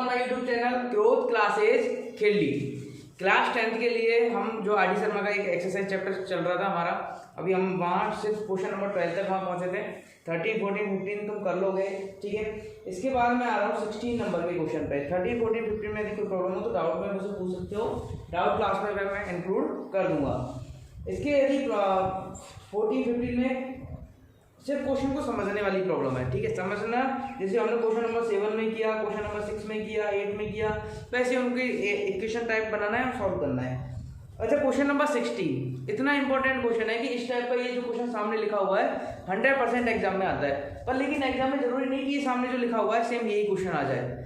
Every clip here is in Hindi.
On my YouTube channel growth classes खिल्ली। क्लास 10th के लिए हम जो आर डी शर्मा का एक एक्सरसाइज चैप्टर चल रहा था हमारा, अभी हम वहाँ से क्वेश्चन नंबर 12 तक वहाँ पहुँचे थे। 13, 14, 15 तुम कर लोगे, ठीक है। इसके बाद मैं आ रहा हूँ 16 नंबर के क्वेश्चन पे। 13, 14, 15 में यदि कोई प्रॉब्लम हो तो डाउट में मुझसे पूछ सकते हो, डाउट क्लास में मैं इंक्लूड कर दूंगा। इसके यदि 14, 15 में सिर्फ क्वेश्चन को समझने वाली प्रॉब्लम है, ठीक है। समझना जैसे हमने क्वेश्चन नंबर 7 में किया, क्वेश्चन नंबर 6 में किया, 8 में किया, वैसे उनके इक्वेशन टाइप बनाना है और सॉल्व करना है। अच्छा, क्वेश्चन नंबर 16 इतना इंपॉर्टेंट क्वेश्चन है कि इस टाइप का ये जो क्वेश्चन सामने लिखा हुआ है 100% एग्जाम में आता है। पर लेकिन एग्जाम में जरूरी नहीं कि ये सामने जो लिखा हुआ है सेम यही क्वेश्चन आ जाए।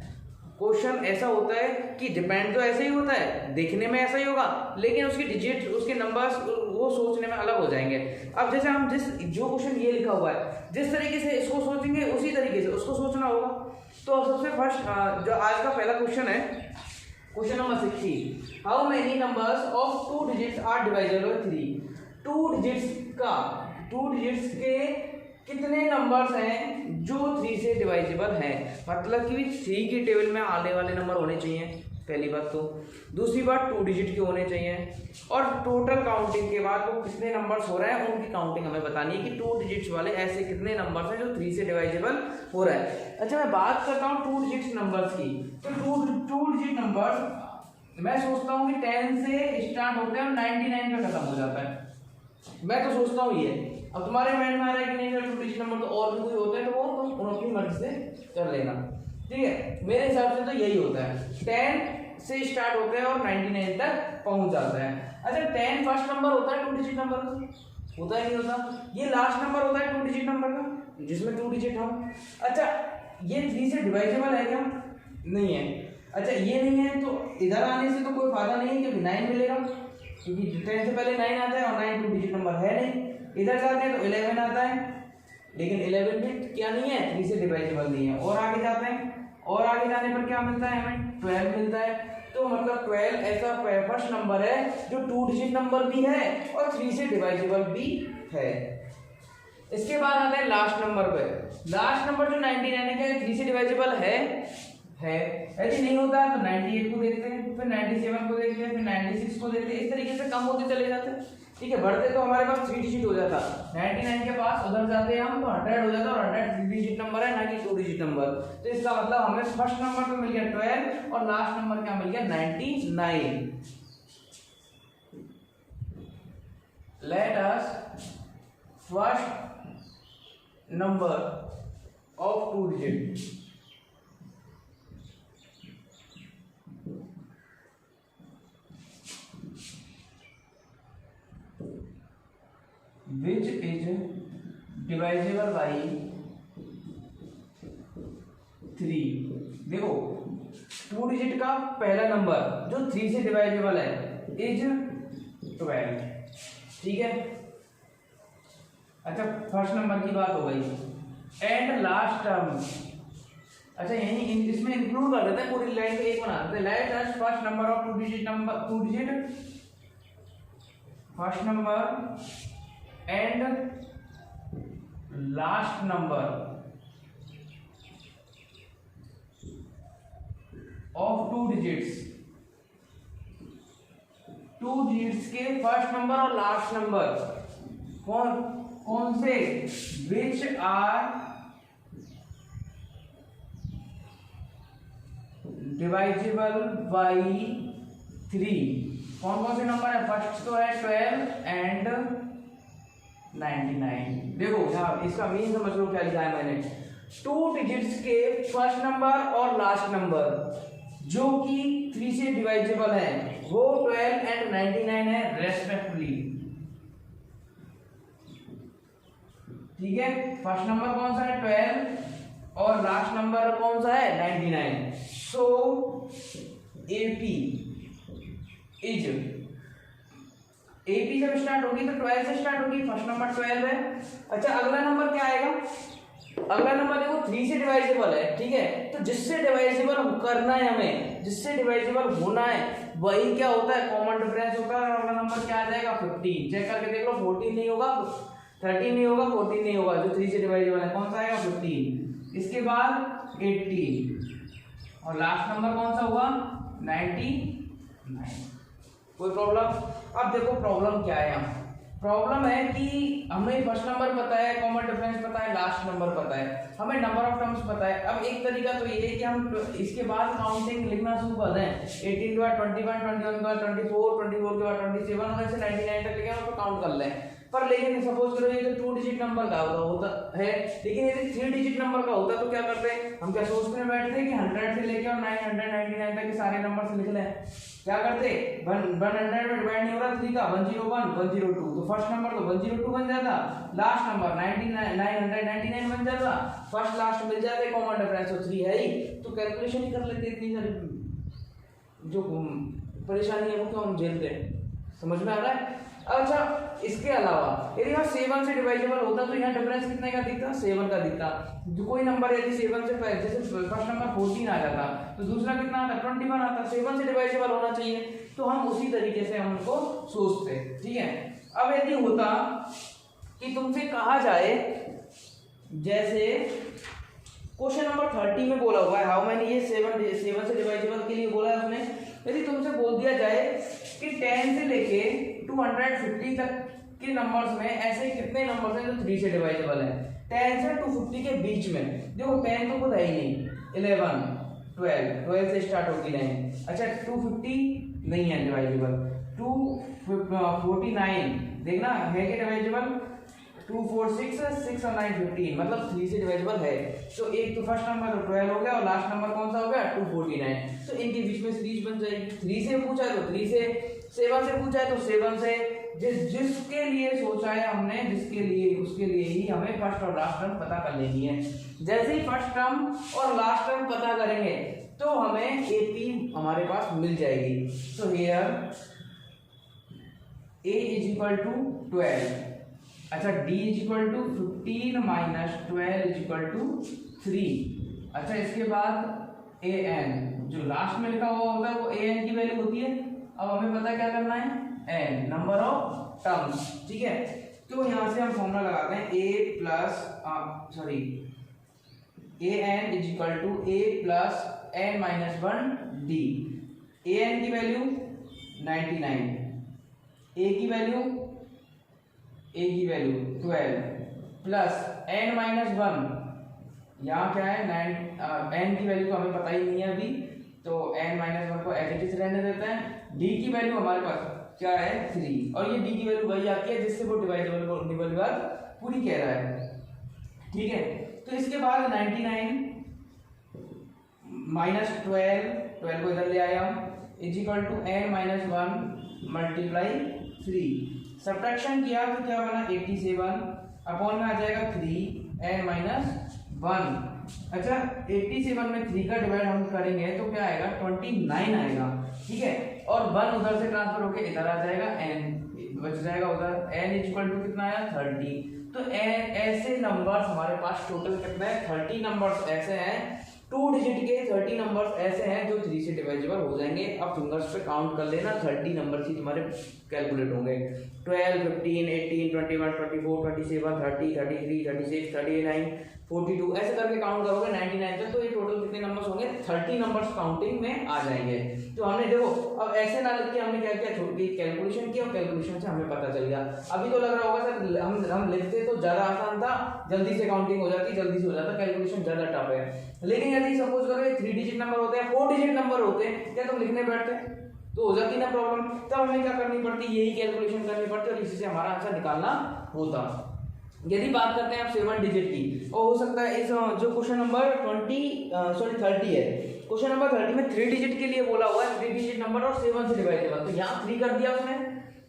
क्वेश्चन ऐसा होता है कि डिपेंड तो ऐसे ही होता है, देखने में ऐसा ही होगा, लेकिन उसकी डिजिट, उसके नंबर्स वो सोचने में अलग हो जाएंगे। अब जैसे हम जो क्वेश्चन ये लिखा हुआ है जिस तरीके से इसको सोचेंगे उसी तरीके से उसको सोचना होगा। तो सबसे फर्स्ट जो आज का पहला क्वेश्चन है, question number 16, how many numbers of 2 digits are divisible by 3। 2 digits के कितने नंबर्स हैं जो 3 से डिवाइजेबल हैं, मतलब कि 3 की टेबल में आने वाले नंबर होने चाहिए, पहली बात तो। दूसरी बात 2 डिजिट के होने चाहिए, और टोटल काउंटिंग के बाद वो कितने नंबर्स हो रहे हैं उनकी काउंटिंग हमें बतानी है कि 2 डिजिट्स वाले ऐसे कितने नंबर्स हैं जो 3 से डिवाइजेबल हो रहा है। अच्छा, मैं बात करता हूँ 2 डिजिट नंबर्स की। तो 2 डिजिट नंबर्स मैं सोचता हूँ कि 10 से स्टार्ट होते हैं और 99 पे खत्म हो जाता है। मैं तो सोचता हूँ ये। अब तुम्हारे माइंड में आ रहा है कि नहीं, 2 डिजिट नंबर तो और भी कोई होता है तो वो तुम अपनी मर्जी से कर लेना, ठीक है। मेरे हिसाब से तो यही होता है, 10 से स्टार्ट होते हैं और 99 तक पहुंच जाता है। अच्छा, 10 फर्स्ट नंबर होता है 2 डिजिट नंबर का, होता है नहीं होता? ये लास्ट नंबर होता है 2 डिजिट नंबर का जिसमें 2 डिजिट हो। अच्छा, ये 3 से डिवाइजेबल है क्या? नहीं है। अच्छा, ये नहीं है तो इधर आने से तो कोई फायदा नहीं है क्योंकि 9 मिलेगा, क्योंकि 10 से पहले 9 आता है और 9 2 डिजिट नंबर है नहीं। इधर जाते हैं तो 11 आता है, लेकिन 11 भी क्या नहीं है, 3 से डिवाइजेबल नहीं है। और आगे जाते हैं, और आगे जाने पर क्या मिलता है हमें? 12 मिलता है। तो मतलब 12 ऐसा फर्स्ट नंबर है जो 2 डिजिट नंबर भी है और 3 से डिवाइजेबल भी है। इसके बाद आते हैं लास्ट नंबर पे। लास्ट नंबर जो 99 है, क्या 3 से डिवाइजेबल है? यदि नहीं होता है तो 98 को देखते हैं, फिर 97 को देखते हैं, फिर 96 को देखते हैं। इस तरीके से कम होते चले जाते हैं, ठीक है। बढ़ते तो हमारे पास 3 डिजिट हो जाता, 99 के पास उधर जाते हैं हम तो 100 हो जाता, और 100 3 डिजिट नंबर है ना कि 2 डिजिट नंबर। तो इसका मतलब हमें फर्स्ट नंबर पे मिल गया 12 और लास्ट नंबर क्या मिल गया? 99। Late us first number of 2 digit which is divisible by 3। देखो, 2 डिजिट का पहला नंबर जो 3 से डिवाइजेबल है इज 12, ठीक है। अच्छा, फर्स्ट नंबर की बात हो गई। एंड लास्ट टर्म, अच्छा यही इसमें इंक्लूड कर देते हैं, पूरी लाइन पे एक बना देते हैं। Let us first number of 2 digit first number and last number of 2 digits. 2 digits के फर्स्ट नंबर और लास्ट नंबर कौन से? Which are divisible by 3। कौन से नंबर है? फर्स्ट तो है 12 एंड 99। देखो यहाँ इसका मीन समझ लो क्या लिखा है मैंने। 2 डिजिट्स के फर्स्ट नंबर और लास्ट नंबर जो कि 3 से डिवाइजेबल है वो 12 एंड 99 है रेस्पेक्टिवली, ठीक है। फर्स्ट नंबर कौन सा है? 12 और लास्ट नंबर कौन सा है? 99। सो AP जब स्टार्ट होगी तो 12 से स्टार्ट होगी, फर्स्ट नंबर 12 है। अच्छा, अगला नंबर क्या आएगा? अगला नंबर देखो 3 से डिवाइजेबल है, ठीक है। तो जिससे डिवाइजेबल करना है हमें, जिससे डिवाइजेबल होना है वही क्या होता है? कॉमन डिफरेंस होता है। अगला नंबर क्या आ जाएगा? 15। चेक करके देख लो, 14 नहीं होगा, 13 नहीं होगा, 14 नहीं होगा। जो 3 से डिवाइजेबल है कौन सा आएगा? 15। इसके बाद 18 और लास्ट नंबर कौन सा हुआ 99। कोई प्रॉब्लम? अब देखो प्रॉब्लम क्या है। हम प्रॉब्लम है कि हमें फर्स्ट नंबर पता है, कॉमन डिफरेंस पता है, लास्ट नंबर पता है, हमें नंबर ऑफ टर्म्स पता है। अब एक तरीका तो ये है कि हम इसके बाद काउंटिंग लिखना शुरू कर दें, 18 के बाद 21, 21 के बाद 24, 24 के बाद 27 और ऐसे 99 तक लेके हम काउंट कर लें। पर लेकिन सपोज करो ये तो 2 डिजिट नंबर का होता है, लेकिन यदि 3 डिजिट नंबर का होता तो क्या करते हैं हम? क्या सोचते हैं बैठते कि 100 से लेके और 999 तक के सारे नंबर से लिख लें। क्या करते 100 में डिवाइड नहीं हो रहा 3 का 101 102, तो फर्स्ट नंबर तो 102 बन जाता, लास्ट नंबर 999 बन जाता, फर्स्ट लास्ट मिल जाते, कॉमन डिफरेंस तो 3 है ही, तो कैलकुलेशन ही कर लेते। इतनी सारी जो परेशानी है वो क्यों हम झेलते हैं? समझ में आ रहा है? अच्छा इसके अलावा यदि यहाँ 7 से डिवाइजेबल होता तो यहाँ डिफरेंस कितने का दिखता? 7 का दिखता। जो कोई नंबर यदि 7 से जैसे फर्स्ट नंबर 14 आ जाता तो दूसरा कितना आता? 21 आता। 7 से डिवाइजेबल होना चाहिए, तो हम उसी तरीके से हम उनको सोचते। ठीक है, अब यदि होता कि तुमसे कहा जाए, जैसे क्वेश्चन नंबर 30 में बोला हुआ है हाउ मेनी, ये 7 से डिवाइजेबल के लिए बोला है उसने। यदि तुमसे बोल दिया जाए कि 10 से लेके 250 तक के नंबर्स में ऐसे कितने नंबर्स हैं जो 3 से डिवाइजेबल है, 10 से 250 के बीच में। देखो 10 तो खुद है ही नहीं, 11 12 से स्टार्ट होगी लाइन। अच्छा 250 नहीं है डिवाइजेबल, 249 देखना है कि डिवाइजेबल, 2 4 6 6 और 9 15, मतलब 3 से डिवाइजेबल है। तो एक तो फर्स्ट नंबर तो 12 हो गया और लास्ट नंबर कौन सा हो गया 249, तो इनके बीच में सीरीज बन जाएगी। 3 से पूछा है तो 3 से, 7 से पूछा है तो 7 से, जिसके लिए सोचा है हमने, जिसके लिए उसके लिए ही हमें फर्स्ट और लास्ट टर्म पता कर लेनी है। जैसे ही फर्स्ट टर्म और लास्ट टर्म पता करेंगे तो हमें एपी हमारे पास मिल जाएगी। तो here a is equal to 12, अच्छा d is equal to 15 minus 12 is equal to 3। अच्छा इसके बाद a n जो लास्ट में लिखा हुआ होता है वो a n की वैल्यू होती है। अब हमें पता क्या करना है, n नंबर ऑफ टर्म्स। ठीक है, तो यहाँ से हम फॉर्मूला लगाते हैं a plus a n is equal to a plus n minus 1 d। a n की वैल्यू 99, a की वैल्यू 12 प्लस n माइनस 1, यहाँ क्या है n की वैल्यू तो हमें पता ही नहीं है अभी, तो n माइनस 1 को एज इट इज रहने देते हैं। d की वैल्यू हमारे पास क्या है 3, और ये d की वैल्यू वही आती है जिससे वो डिवाइडेबल बात पूरी कह रहा है। ठीक है, तो इसके बाद 99 माइनस 12 को इधर ले आया हम, is equal to n minus 1 multiply 3। Subtraction किया तो क्या बना 87, अपॉन में आ जाएगा 3 n माइनस 1। अच्छा 87 में 3 का डिवाइड हम करेंगे तो क्या आएगा 29 आएगा। ठीक है, और 1 उधर से ट्रांसफर होके इधर आ जाएगा, n बच जाएगा उधर, n इज इक्वल टू कितना आया 30। तो ऐसे नंबर्स हमारे पास टोटल कितना है 30 नंबर्स ऐसे हैं, 2 डिजिट के 30 नंबर्स ऐसे हैं जो 3 से डिवाइजेबल हो जाएंगे। अब फिंगर्स पे काउंट कर लेना, 30 नंबर्स ही तुम्हारे कैलकुलेट होंगे। 12 15 18 21 24 27 30 33 36 39 42 ऐसे करके काउंट करोगे 99 तक, तो ये टोटल कितने नंबर्स होंगे 30 नंबर्स काउंटिंग में आ जाएंगे। तो हमने देखो अब ऐसे ना लिख के हमने क्या किया, छोटी कैलकुलेशन की और कैलकुलेशन से हमें पता चल गया। अभी तो लग रहा होगा सर हम लिखते तो ज्यादा आसान था, जल्दी से काउंटिंग हो जाती, जल्दी से हो जाता, कैलकुलेशन ज्यादा टफ है। लेकिन यदि सपोज करो 3 डिजिट नंबर होते हैं, 4 डिजिट नंबर होते हैं, क्या तुम लिखने बैठते तो हो जाती ना प्रॉब्लम। तब हमें क्या करनी पड़ती, यही कैलकुलेशन करनी पड़ती और इसी से हमारा आंसर निकालना होता। यदि बात करते हैं आप 7 डिजिट की, और हो सकता है इस जो क्वेश्चन नंबर 30 है, क्वेश्चन नंबर 30 में 3 डिजिट के लिए बोला हुआ है, 3 डिजिट नंबर और 7 से डिवाइडेबल, तो यहाँ 3 कर दिया उसने,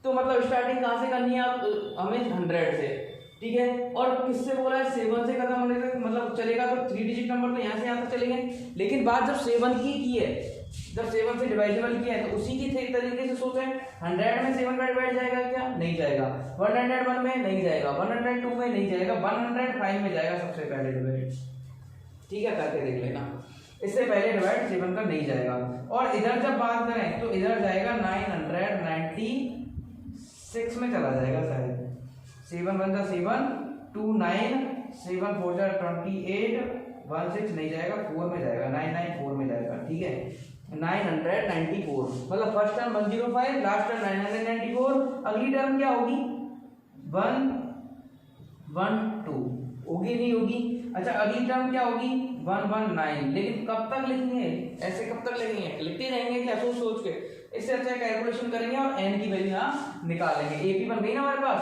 तो मतलब स्टार्टिंग कहाँ से करनी है आप हमें 100 से। ठीक है, और किससे बोला है 7 से खत्म होने तक मतलब चलेगा, तो 3 डिजिट नंबर तो यहाँ से यहाँ तक चलेंगे। लेकिन बात जब 7 की है, जब 7 से डिवाइडेबल किया है, तो उसी की तरीके से सोचें, 100 में 7 का डिवाइड जाएगा क्या, नहीं जाएगा। 101 में नहीं जाएगा, 102 में नहीं जाएगा, 105 में जाएगा सबसे पहले डिवाइड। ठीक है, करके देख लेना, इससे पहले डिवाइड 7 का नहीं जाएगा। और इधर जब बात करें तो इधर जाएगा 996 में चला जाएगा शायद, 7 1 7 2 9 7 4 28 16 नहीं जाएगा, 4 में जाएगा, 994 में जाएगा, ठीक है 994, मतलब फर्स्ट टर्म 105, लास्ट टर्म 994, अगली टर्म क्या होगी 112 होगी नहीं होगी। अच्छा अगली टर्म क्या होगी 119, लेकिन कब तक लिखेंगे, ऐसे कब तक लिखेंगे, लिखते रहेंगे क्या सोच सोच के। इससे अच्छा कैलकुलेशन करेंगे और n की वैल्यू यहाँ निकालेंगे। एपी बन गई ना हमारे पास,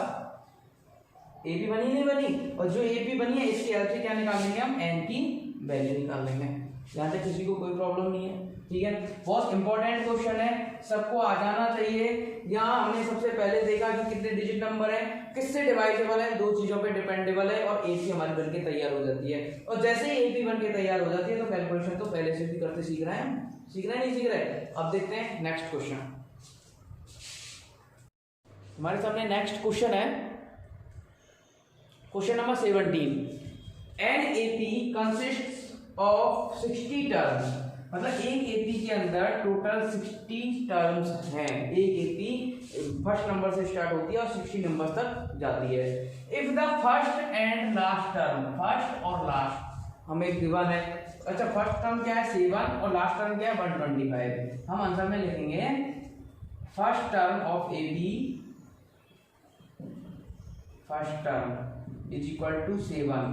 एपी बनी नहीं बनी, और जो एपी बनी है इसकी हेल्प से क्या निकालेंगे हम, n की वैल्यू निकाल लेंगे। यहाँ तक किसी को कोई प्रॉब्लम नहीं है, ठीक है। बहुत इंपॉर्टेंट क्वेश्चन है, सबको आ जाना चाहिए। यहाँ हमने सबसे पहले देखा कि कितने डिजिट नंबर है, किससे डिवाइडेबल है, दो चीजों पे डिपेंडेबल है, और एपी हमारी बनके तैयार हो जाती है। और जैसे ही एपी बनके तैयार हो जाती है तो कैलकुलेशन तो पहले से भी करते सीख रहे हैं, सीख रहे हैं नहीं सीख रहे। अब देखते हैं नेक्स्ट क्वेश्चन। हमारे सामने नेक्स्ट क्वेश्चन है, question number 17। An AP consists of 60 terms, मतलब एक एपी के अंदर टोटल 60 टर्म्स हैं। एक एपी फर्स्ट नंबर से स्टार्ट होती है और 60 नंबर तक जाती है। If the first and last term, first और लास्ट हमें गिवन है। अच्छा फर्स्ट टर्म क्या है 7 और लास्ट टर्म क्या है 125। हम आंसर में लिखेंगे first term of AP, first term is equal to 7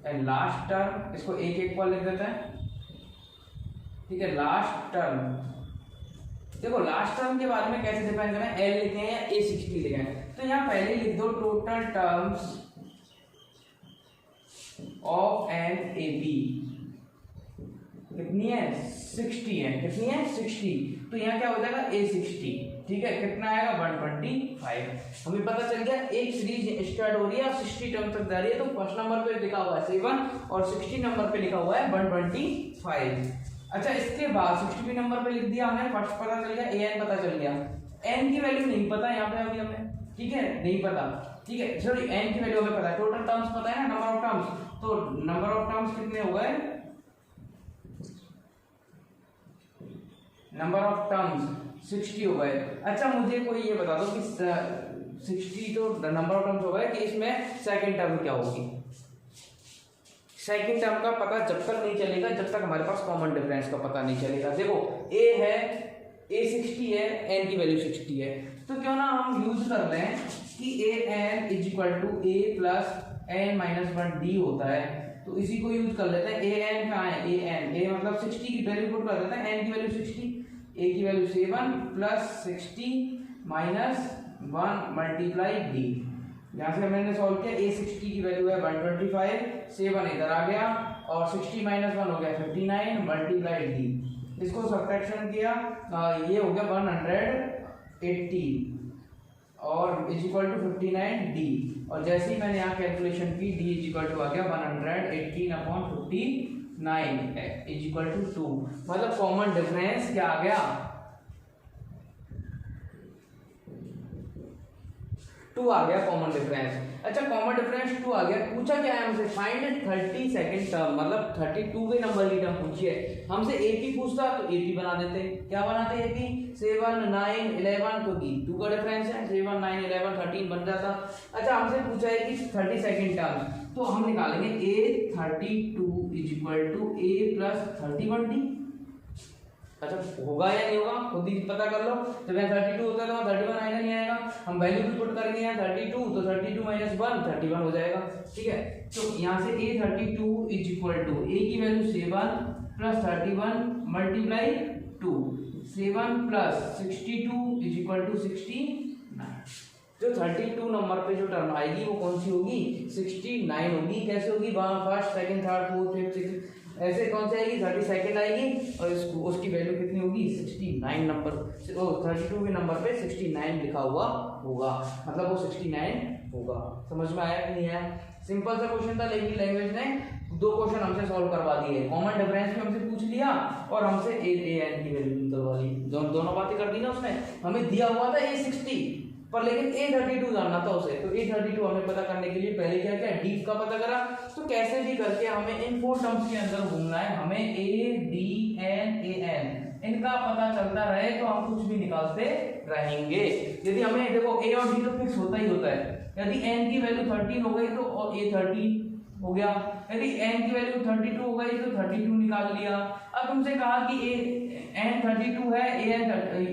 and last term, इसको एक एक पर लिख देते हैं, ठीक है। लास्ट टर्म, देखो लास्ट टर्म के बारे में कैसे डिफाइन करें, एल लिखें या A60 लिखें, तो यहाँ पहले लिख दो total terms of an AP कितनी है 60 है, कितनी है 60, तो यहाँ क्या हो जाएगा A60, ठीक है। कितना आएगा 125। हमें पता चल गया एक सीरीज स्टार्ट हो रही है और 60 टर्म तक जा रही है, तो फर्स्ट नंबर पे लिखा हुआ है 7 और 60 नंबर पे लिखा हुआ है 125। अच्छा इसके बाद 60 नंबर पे लिख दिया हमने, फर्स्ट पता चल गया, an पता चल गया, n की वैल्यू नहीं पता यहाँ पे अभी हमें, ठीक है नहीं पता, ठीक है सॉरी n की वैल्यू हमें पता है, टोटल टर्म्स पता है ना, नंबर ऑफ टर्म्स, तो नंबर ऑफ टर्म्स कितने हो गए, नंबर ऑफ टर्म्स 60 हो गए। अच्छा मुझे कोई ये बता दो कि 60 तो नंबर ऑफ टर्म्स हो गए, कि इसमें सेकंड टर्म क्या होगी। सेकंड टर्म का पता जब तक नहीं चलेगा जब तक हमारे पास कॉमन डिफरेंस का पता नहीं चलेगा। देखो a है, A60 है, n की वैल्यू 60 है, तो क्यों ना हम यूज कर लें कि an is equal to a plus n-1 d होता है, तो इसी को यूज कर लेते हैं। an कहाँ है, an a मतलब 60 की वैल्यू पुट कर देते हैं, n की वैल्यू 60, a की value 7 plus 60 minus 1 multiply d। यहाँ से मैंने सॉल्व किया, A60 की वैल्यू है 125, 7 इधर आ गया और 60 माइनस 1 हो गया 59 मल्टीप्लाई d। इसको सब्ट्रैक्शन किया, ये हो गया 180 और इज इक्वल टू 59 d, और जैसे ही मैंने यहाँ कैलकुलेशन की d इज इक्वल टू आ गया 118/59 इज इक्वल टू 2, मतलब कॉमन डिफरेंस क्या आ गया 2 आ गया कॉमन डिफरेंस। अच्छा कॉमन डिफरेंस 2 आ गया, पूछा क्या है हमसे, फाइंड 32 टर्म, मतलब 32वें नंबर की टर्म पूछी है हमसे। एपी पूछता तो एपी बना देते, क्या बनाते एपी 7 9 11, क्योंकि 2 का डिफरेंस है, 7 9 11 13 बन जाता। अच्छा हमसे पूछा है कि 32 टर्म, तो हम निकालेंगे A32 is equal to A plus 31d। अच्छा होगा या नहीं होगा खुद ही पता कर लो, जब यहाँ 32 होता है तो 31 आएगा नहीं आएगा, हम वैल्यू भी पुट करेंगे यहाँ 32, तो 32 माइनस 1 31 हो जाएगा, ठीक है। तो यहाँ से A32 is equal to A की value 7 plus 31 multiply 2, 7 plus 62 is equal to 69। जो 32 नंबर पे जो टर्म आएगी वो कौन सी होगी 69 होगी। कैसे होगी, first second third fourth fifth sixth ऐसे कौन सी आएगी 32 आएगी, और उसकी वैल्यू कितनी होगी 69 नंबर, 32 के नंबर पे 69 लिखा हुआ होगा, मतलब वो 69 होगा। समझ में आया कि नहीं आया, सिंपल सा क्वेश्चन था, लेकिन लैंग्वेज ने 2 क्वेश्चन हमसे सॉल्व करवा दिए, कॉमन डिफरेंस भी हमसे पूछ लिया और हमसे an की वैल्यू निकलवा ली, दोनों बातें कर दी ना उसने। हमें दिया हुआ था A60 पर, लेकिन A32 जानना था उसे, तो A32 हमें पता करने के लिए पहले क्या किया d का पता करा। तो कैसे भी करके हमें इन 4 टर्म्स के अंदर घूमना है, हमें a d n a n इनका पता चलता रहे तो हम कुछ भी निकालते रहेंगे। यदि हमें देखो a और d तो फिक्स होता ही होता है, यदि n की वैल्यू 13 हो गई तो और A30 हो गया। यदि n की वैल्यू 32 हो गई तो 32 निकाल लिया। अब तुमसे कहा कि n 32 है,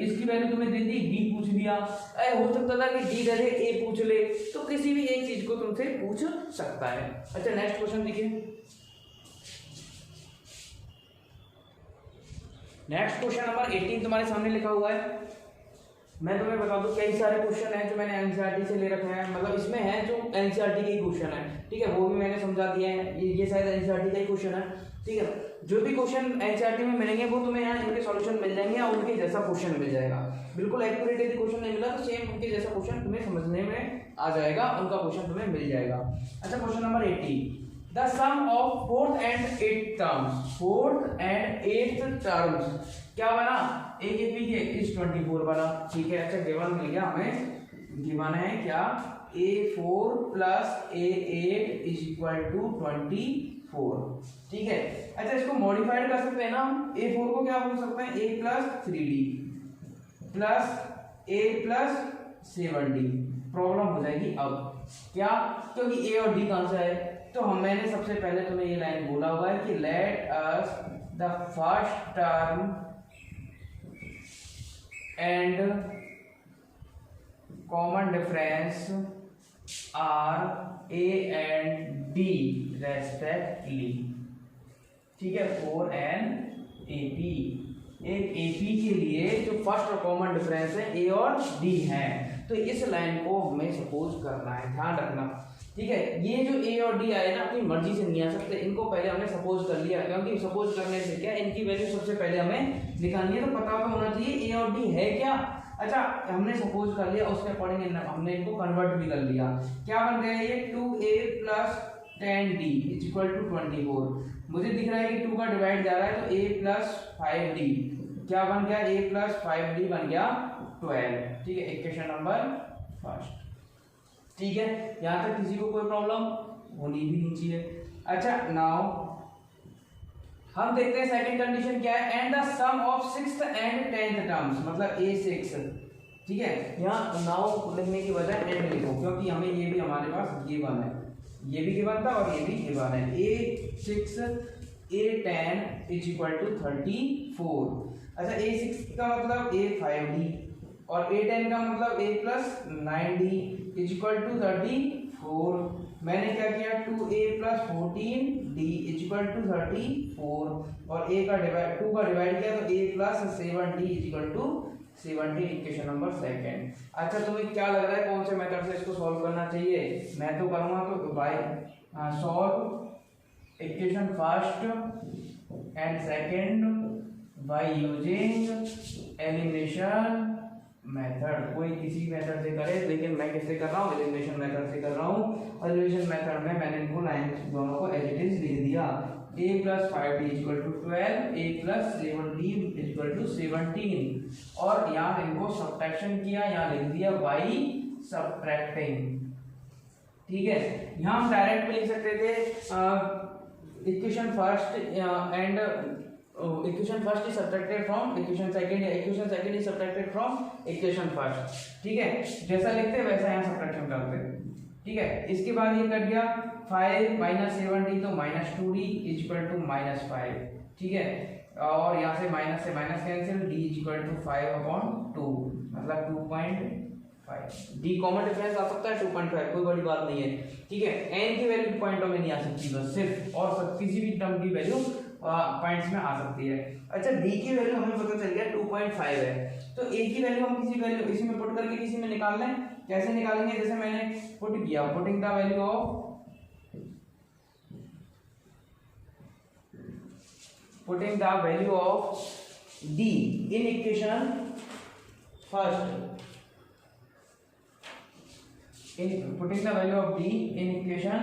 इसकी वैल्यू तुम्हें दे दी, d पूछ लिया। हो सकता था कि d दे दे, a पूछ ले, तो किसी भी एक चीज को तुमसे पूछ सकता है। अच्छा नेक्स्ट क्वेश्चन देखिए। नेक्स्ट क्वेश्चन नंबर 18 तुम्हारे सामने लिखा हुआ है। मैं तुम्हें बता दूं कई सारे क्वेश्चन हैं जो मैंने एनसीईआरटी से ले रखे हैं, मतलब इसमें है जो एनसीईआरटी के ही क्वेश्चन है, ठीक है, वो भी मैंने समझा दिया है। ये शायद एनसीईआरटी का ही क्वेश्चन है, ठीक है। जो भी क्वेश्चन एनसीईआरटी में मिलेंगे वो तुम्हें यहाँ इनके सॉल्यूशन मिल जाएंगे और उनके जैसा क्वेश्चन मिल जाएगा। बिल्कुल एक्यूरेट यदि क्वेश्चन नहीं मिला तो सेम उनके जैसा क्वेश्चन तुम्हें समझने में आ जाएगा, उनका क्वेश्चन तुम्हें मिल जाएगा। अच्छा question number 80, the sum of fourth and eighth terms, fourth and eighth terms क्या बना, ए के पी के इस 24 बना, ठीक है। अच्छा गिवन मिल गया हमें, गिवन है क्या, a4 plus a8 is equal to 24, ठीक है। अच्छा इसको मॉडिफाइड कर सकते हैं ना, a4 को क्या बोल सकते हैं, a plus 3d plus a plus 7d। Problem हो जाएगी अब क्या, क्योंकि a और d कहां से आए, तो मैंने सबसे पहले तुम्हें ये लाइन बोला हुआ है कि let us the first term and common difference are a and d respectively, ठीक है, फॉर एन ए पी। एक एपी के लिए जो फर्स्ट और कॉमन डिफरेंस है ए और डी है, तो इस लाइन को हमें सपोज करना है, ध्यान रखना, ठीक है। ये जो ए और डी आए ना अपनी मर्जी से नहीं आ सकते, इनको पहले हमने सपोज कर लिया, क्योंकि सपोज करने से क्या, इनकी वैल्यू सबसे पहले हमें निकालनी है, तो पता तो होना चाहिए ए और डी है क्या। अच्छा हमने सपोज कर लिया, उसके अकॉर्डिंग हमने इनको कन्वर्ट भी कर लिया। क्या बन गया ये, 2a plus 10d is equal to 24। मुझे दिख रहा है कि 2 का डिवाइड जा रहा है, तो a प्लस 5d क्या बन गया, a प्लस 5d बन गया 12, ठीक है। इक्वेशन नंबर फर्स्ट, ठीक है। यहाँ तक किसी को कोई प्रॉब्लम होनी भी नहीं चाहिए। अच्छा नाउ हम देखते हैं सेकंड कंडीशन क्या है, and the sum of sixth and 10th terms, मतलब a6, ठीक है। यहाँ नाउ लिखने की बजाय एंड लिखो, क्योंकि हमें ये भी हमारे पास गिवन है, ये भी गिवन था और ये भी गिवन है। a6 a10 is equal to 34। अच्छा a6 का मतलब a5d और a10 का मतलब a plus 9d is equal to 34। मैंने क्या किया, 2a plus 14d is equal to 34 और a का डिवाइड 2 का डिवाइड किया तो a plus 7d is equal to 70, equation number second. अच्छा तुम्हें क्या लग रहा है कौन से मेथड से इसको सॉल्व करना चाहिए, मैं तो करूँगा तो by solve equation first and second by using elimination method. कोई किसी मेथड से करे, लेकिन मैं किससे कर रहा हूँ, एलिमिनेशन मेथड से कर रहा हूँ। एलिमिनेशन मेथड में मैंने इनको लाइन दोनों को एज इट इज लिख दिया, a plus 5d equal to 12, a plus 7d equal to 17 और यहाँ इनको सब्ट्रैक्शन किया, यहाँ लिख दिया बाई सब्ट्रैक्टिंग, ठीक है। यहाँ हम डायरेक्ट भी लिख सकते थे equation first and equation first is subtracted from equation second या equation second is subtracted from equation first, ठीक है। जैसा लिखते हैं वैसा यहाँ सब्ट्रैक्शन करते हैं, ठीक है। इसके बाद ये कट गया 5 माइनस 7d तो minus 2d is equal to minus 5, ठीक है। और यहाँ से minus cancel, d is equal to 5/2 मतलब 2.5। d कॉमन डिफरेंस आ सकता है 2.5, कोई बड़ी बात नहीं है, ठीक है। n की वैल्यू पॉइंटों में नहीं आ सकती बस सिर्फ, और सब किसी भी टर्म की वैल्यू पॉइंट्स में आ सकती है। अच्छा d की वैल्यू हमें पता चल गया 2.5 है, तो a की वैल्यू हम किसी वैल्यू इसी में पुट करके किसी में निकाल लें। कैसे निकालेंगे, जैसे मैंने पुट किया, putting the value of d in equation first, in putting the value of d in equation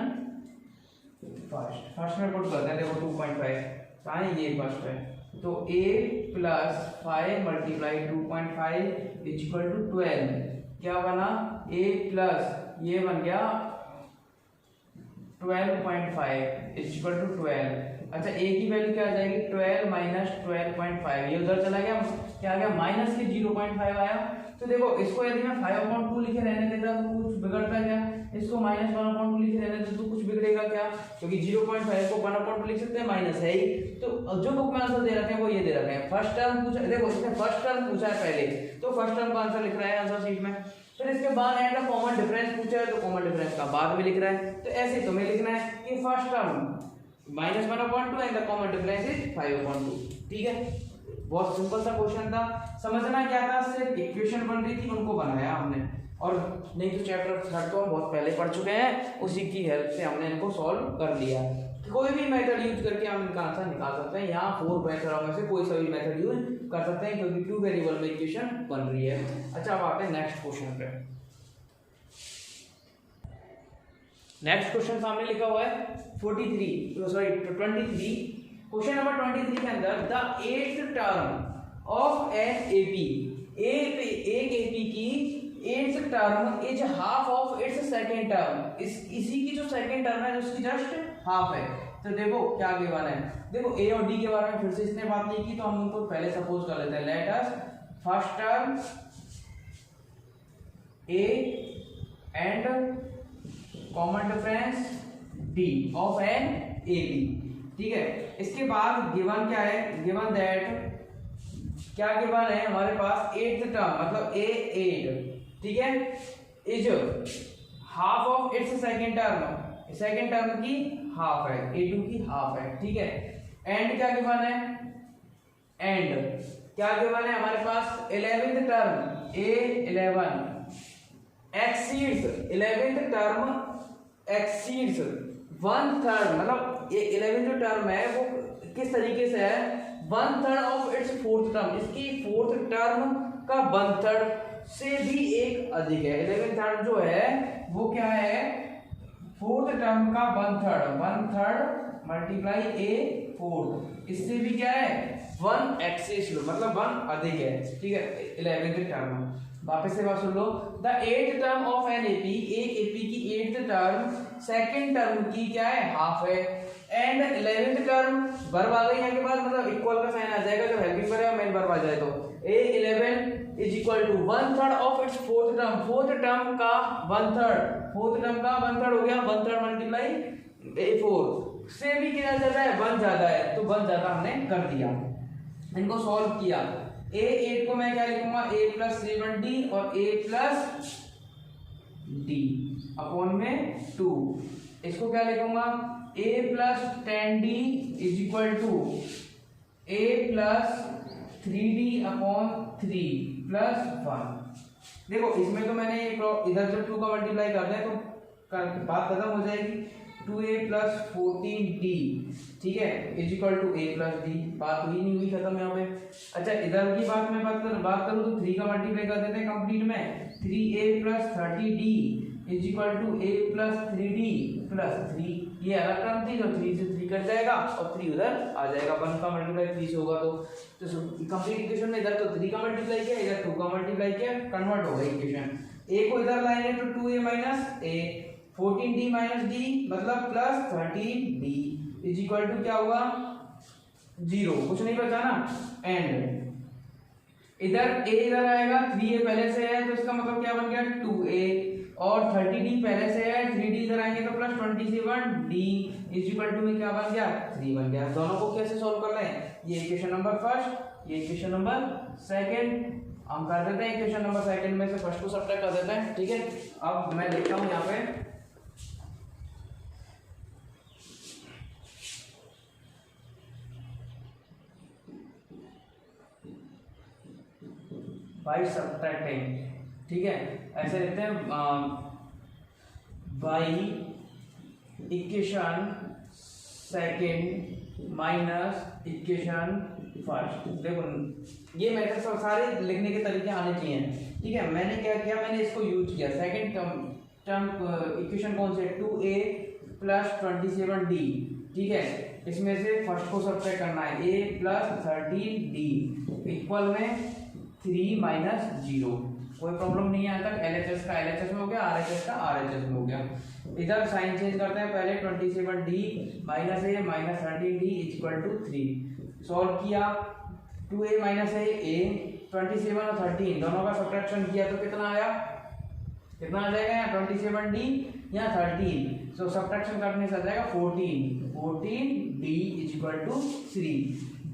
first में पुट करते हैं, देखो 2.5 कहाँ है, ये फर्स्ट है, तो a plus 5 multiply 2.5 is equal to 12, क्या बना, a प्लस ये बन गया 12.5 इज इक्वल टू 12। अच्छा ए की वैल्यू क्या आ जाएगी 12 माइनस 12.5, ये उधर चला गया, क्या आ गया माइनस के 0.5 आया। तो देखो इसको यदि मैं 5/2 लिखे रहने देता तो कुछ बिगड़ता क्या, इसको -1/2 लिखे रहने देता तो कुछ बिगड़ेगा क्या, क्योंकि 0.5 को 1/2 लिख सकते हैं, माइनस है ही। तो जो बुक में आंसर दे रखे हैं वो ये दे रखे हैं, फर्स्ट टर्म पूछा, देखो इसने फर्स्ट टर्म पूछा है पहले, तो फर्स्ट टर्म का आंसर लिख रहा है आंसर शीट में। फिर इसके बाद एंड का कॉमन डिफरेंस पूछा है तो कॉमन डिफरेंस का बाद में लिख रहा है। तो ऐसे तुम्हें लिखना है कि first term -1/2 and the common difference is 5/2। ठीक है, बहुत सिंपल सा क्वेश्चन था। समझना क्या था, सिर्फ इक्वेशन बन रही थी उनको बनाया हमने, और नहीं तो चैप्टर 3 तो हम बहुत पहले पढ़ चुके हैं, उसी की हेल्प से हमने इनको सॉल्व कर लिया। कोई भी मेथड यूज करके हम इनका आंसर निकाल सकते हैं। यहाँ 4 मेथडों में से कोई सा भी मेथड यूज कर सकते हैं, क्योंकि 2 वेरिएबल में इक्वेशन बन रही है। अच्छा, अब आते हैं नेक्स्ट क्वेश्चन पे। नेक्स्ट क्वेश्चन सामने लिखा हुआ है 23 क्वेश्चन नंबर 23 के अंदर the 8th term of an AP, एक एपी की 8th term is half of its second term, इसी की जो सेकंड टर्म है उसकी जस्ट हाफ है। तो देखो क्या गिवन है, देखो ए और डी के बारे में फिर से इसने बात नहीं की, तो हम उनको पहले सपोज कर लेते हैं। Let us first term a and common difference d of an A P. ठीक है, इसके बाद गिवन क्या है, गिवन दैट क्या गिवन है हमारे पास 8th टर्म मतलब A8, ठीक है, is half of its second term की हाफ है, A2 की हाफ है। ठीक है, एंड क्या गिवन है, एंड क्या गिवन है हमारे पास 11th term A11 exceeds 11th term exceeds 1/3, मतलब ये 11th जो टर्म है वो किस तरीके से है, 1/3 ऑफ इट्स 4th टर्म, इसकी 4th टर्म का 1/3 से भी एक अधिक है। 11th टर्म जो है वो क्या है, 4th टर्म का 1/3 मल्टीप्लाई A4, इससे भी क्या है 1 एक्सेस लो, मतलब 1 अधिक है। ठीक है, 11th टर्म वापस से बात सुन लो, the 8th term of an AP, एक एपी की 8th टर्म सेकंड टर्म की क्या है हाफ है, एंड 11th टर्म वर्ब आ गई यहाँ के बाद, मतलब इक्वल का साइन आ जाएगा जब हेल्पिंग करेगा मेन वर्ब आ जाए तो A11 is equal to 1/3 of its 4th term, 4th term का 1/3 हो गया, 1/3 मल्टीप्लाई A4 से भी क्या ज्यादा है 1 ज्यादा है, तो 1 ज्यादा हमने कर दिया। इनको सॉल्व किया, A8 को मैं क्या लिखूंगा A + 7D और A + D अपॉन में 2, इसको क्या लिखूंगा A + 10D is equal to A + 3D upon 3 + 1। देखो इसमें तो मैंने इधर जब 2 का मल्टीप्लाई कर दें तो बात खत्म हो जाएगी, 2A + 14D, ठीक है, is equal to A + D, बात हुई नहीं हुई खत्म यहाँ पे। अच्छा, इधर की बात मैं बात करूँ तो 3 का मल्टीप्लाई कर देते हैं कंप्लीट में, 3A + 30D is equal to A + 3D + 3, ये अलग टर्म थी तो 3 से 3 कट जाएगा और 3 उधर आ जाएगा, 1 का मल्टीप्लाई 3 से होगा तो कंप्लीट इक्वेशन में इधर तो 3 का मल्टीप्लाई किया, इधर 2 का मल्टीप्लाई किया, कन्वर्ट हो गई इक्वेशन। A को इधर लाएंगे तो 2A - A, 14D - D मतलब plus 30D is equal to क्या हुआ 0, कुछ नहीं बचा ना, एंड इधर A इधर आएगा, 3A पहले से है तो इसका मतलब क्या बन गया 2A, और 30D पहले से है, 3D इधर आएंगे तो plus 27D is equal to में क्या बन गया 3 बन गया। दोनों को कैसे सॉल्व कर रहे हैं, ये इक्वेशन नंबर फर्स्ट, ये इक्वेशन नंबर सेकंड, हम कर देते हैं इक्वेशन नंबर सेकंड में से फर्स्ट को सब्ट्रैक्ट कर देते हैं। ठीक है, अब मैं लिखता हूँ यहाँ पे बाय सब्ट्रैक्टिंग, ठीक है, ऐसे लिखते हैं by equation second minus equation first. देखो ये मेथड सब सारे लिखने के तरीके आने चाहिए। ठीक है, मैंने क्या किया, मैंने इसको यूज किया, सेकंड टर्म इक्वेशन कौन से 2A + 27D, ठीक है, इसमें से फर्स्ट को सब्ट्रैक्ट करना है, A + 30D इक्वल में 3 - 0, कोई प्रॉब्लम नहीं है यहाँ तक। LHS का LHS में हो गया, RHS का RHS में हो गया। इधर साइन चेंज करते हैं पहले, 27D minus A minus 13D equal to 3। Solve किया, 2A माइनस A 27 और 13 दोनों का सब्ट्रैक्शन किया तो कितना आया, कितना आ जाएगा यहाँ 27D या 13, सो सब्ट्रैक्शन करने से आ जाएगा 14D इक्वल टू 3।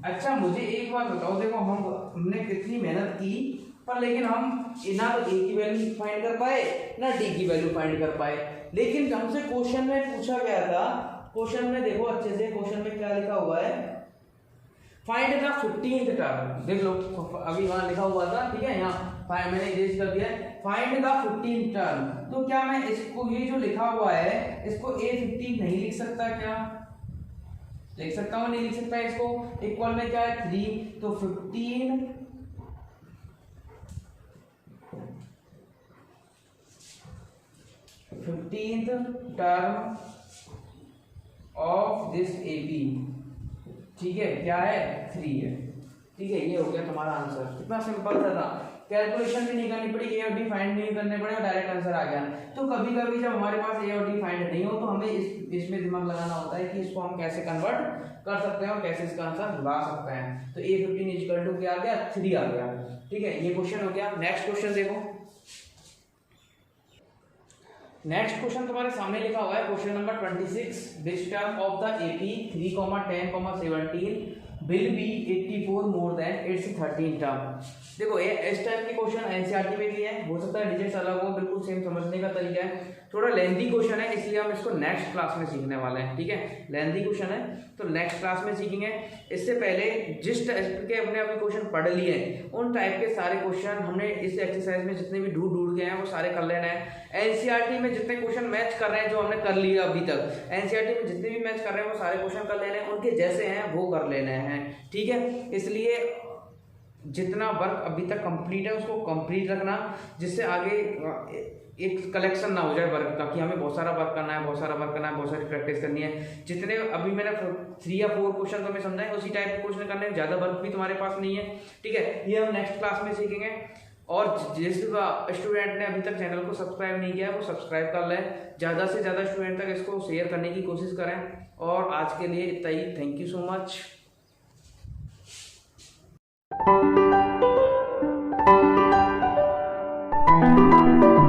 अच्छा मुझे एक बात बताओ, देखो हमने कितनी मेहनत की पर लेकिन हम ना तो A की वैल्यू फाइंड कर पाए ना D की वैल्यू फाइंड कर पाए। लेकिन हमसे क्वेश्चन में पूछा गया था, क्वेश्चन में देखो अच्छे से, क्वेश्चन में क्या लिखा हुआ है, फाइंड द 15th टर्म। देख लो अभी वहां लिखा हुआ था, ठीक है, यहाँ मैंने इरेज कर दिया, फाइंड द 15th टर्म। तो क्या मैं इसको, ये जो लिखा हुआ है इसको A15 नहीं लिख सकता, क्या लिख सकता हूँ, नहीं लिख सकता इसको, इक्वल में क्या है 3, तो 15th term of this AP, ठीक है, क्या है 3 है, ठीक है, ये हो गया तुम्हारा आंसर। कितना सिंपल था, कैलकुलेशन भी नहीं करनी पड़ी, A और D फाइंड नहीं करने पड़े और डायरेक्ट आंसर आ गया। तो कभी कभी जब हमारे पास A और D फाइंड नहीं हो तो हमें इसमें दिमाग लगाना होता है कि इसको हम कैसे कन्वर्ट कर सकते हैं और कैसे इसका आंसर ला सकते हैं। तो A15 इक्वल टू क्या आ गया, 3 आ गया, ठीक है, ये क्वेश्चन हो गया। नेक्स्ट क्वेश्चन देखो, नेक्स्ट क्वेश्चन तुम्हारे सामने लिखा हुआ है, question number 26, which term of the AP 3, 10, 17 will be 84 more than its 13 term. देखो ये इस टाइप के क्वेश्चन एनसीईआरटी में भी है, हो सकता है डिजिट्स अलग हो, बिल्कुल सेम समझने का तरीका है, थोड़ा लेंथी क्वेश्चन है इसलिए हम इसको नेक्स्ट क्लास में सीखने वाले हैं, ठीक है, लेंथी क्वेश्चन है तो नेक्स्ट क्लास में सीखेंगे। इससे पहले जिस टाइप के हमने अभी क्वेश्चन पढ़ लिए हैं उन टाइप के सारे क्वेश्चन हमने इस एक्सरसाइज में जितने भी ढूंढ गए हैं वो सारे कर लेना है। एनसीईआरटी में जितने क्वेश्चन मैच कर रहे हैं जो हमने कर लिए अभी तक, एनसीईआरटी में जितने भी मैच कर रहे हैं वो सारे क्वेश्चन कर लेने हैं, उनके जैसे हैं वो कर लेने हैं, ठीक है। इसलिए जितना वर्क अभी तक कंप्लीट है उसको कंप्लीट रखना, जिससे आगे एक कलेक्शन ना हो जाए वर्क का कि हमें बहुत सारा वर्क करना है, बहुत सारा वर्क करना है, बहुत सारी प्रैक्टिस करनी है। जितने अभी मैंने 3 या 4 क्वेश्चन तुम्हें समझाए उसी टाइप के क्वेश्चन करने हैं, ज़्यादा वर्क भी तुम्हारे पास नहीं है, ठीक है, ये हम नेक्स्ट क्लास में सीखेंगे। और जिस स्टूडेंट ने अभी तक चैनल को सब्सक्राइब नहीं किया है वो सब्सक्राइब कर लें, ज़्यादा से ज़्यादा स्टूडेंट तक इसको शेयर करने की कोशिश करें। और आज के लिए इतना ही, थैंक यू सो मच।